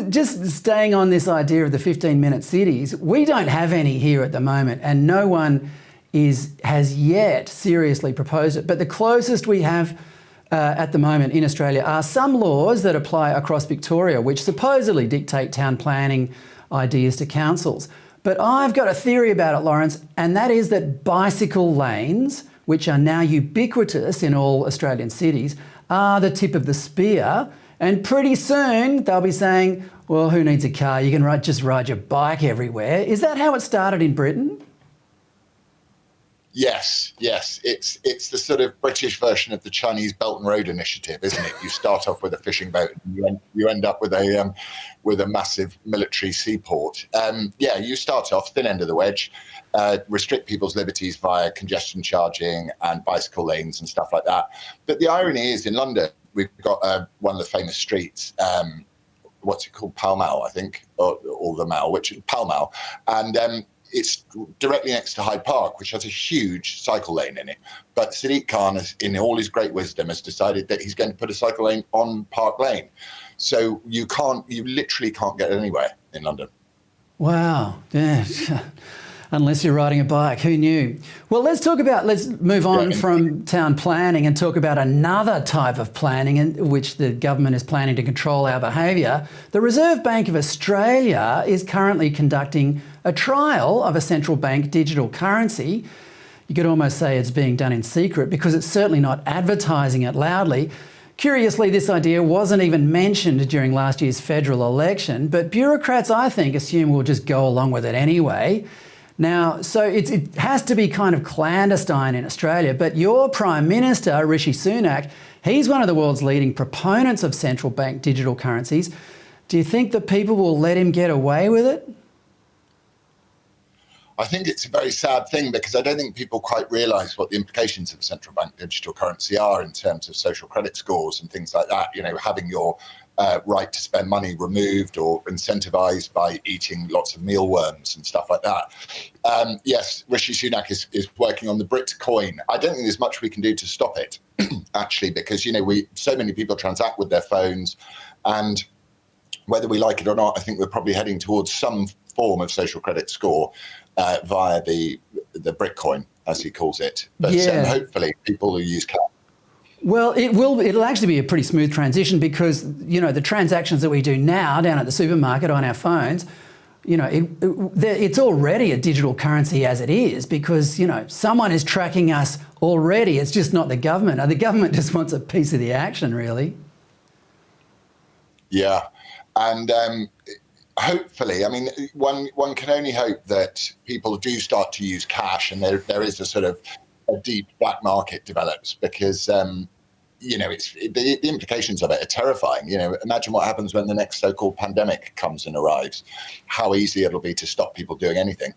Just staying on this idea of the 15-minute cities, we don't have any here at the moment, and no one has yet seriously proposed it. But the closest we have at the moment in Australia are some laws that apply across Victoria, which supposedly dictate town planning ideas to councils. But I've got a theory about it, Laurence, and that is that bicycle lanes, which are now ubiquitous in all Australian cities, are the tip of the spear. And pretty soon they'll be saying, well, who needs a car? You can just ride your bike everywhere. Is that how it started in Britain? Yes. It's the sort of British version of the Chinese Belt and Road Initiative, isn't it? You start off with a fishing boat and you end up with a massive military seaport. You start off thin end of the wedge, restrict people's liberties via congestion charging and bicycle lanes and stuff like that. But the irony is, in London, we've got one of the famous streets, what's it called? Pall Mall, I think, or the Mall, Pall Mall. And it's directly next to Hyde Park, which has a huge cycle lane in it. But Sadiq Khan, in all his great wisdom, has decided that he's going to put a cycle lane on Park Lane. So you literally can't get anywhere in London. Wow. Yeah. Unless you're riding a bike, who knew? Well, let's move on from town planning and talk about another type of planning in which the government is planning to control our behaviour. The Reserve Bank of Australia is currently conducting a trial of a central bank digital currency. You could almost say it's being done in secret because it's certainly not advertising it loudly. Curiously, this idea wasn't even mentioned during last year's federal election, but bureaucrats, I think, assume we'll just go along with it anyway. Now, so it has to be kind of clandestine in Australia, but your Prime Minister, Rishi Sunak, he's one of the world's leading proponents of central bank digital currencies. Do you think that people will let him get away with it? I think it's a very sad thing because I don't think people quite realise what the implications of central bank digital currency are in terms of social credit scores and things like that. You know, having your right to spend money removed or incentivised by eating lots of mealworms and stuff like that. Yes, Rishi Sunak is working on the Brit coin. I don't think there's much we can do to stop it, actually, because, you know, so many people transact with their phones, and whether we like it or not, I think we're probably heading towards some form of social credit score via the Brit coin, as he calls it. But hopefully people will use cash. Well, it'll actually be a pretty smooth transition because, you know, the transactions that we do now down at the supermarket on our phones, you know, it's already a digital currency as it is because, you know, someone is tracking us already. It's just not the government. The government just wants a piece of the action, really. Yeah. And hopefully, I mean, one can only hope that people do start to use cash and there is a sort of a deep black market develops because, you know, the implications of it are terrifying. You know, imagine what happens when the next so-called pandemic comes and arrives, how easy it'll be to stop people doing anything.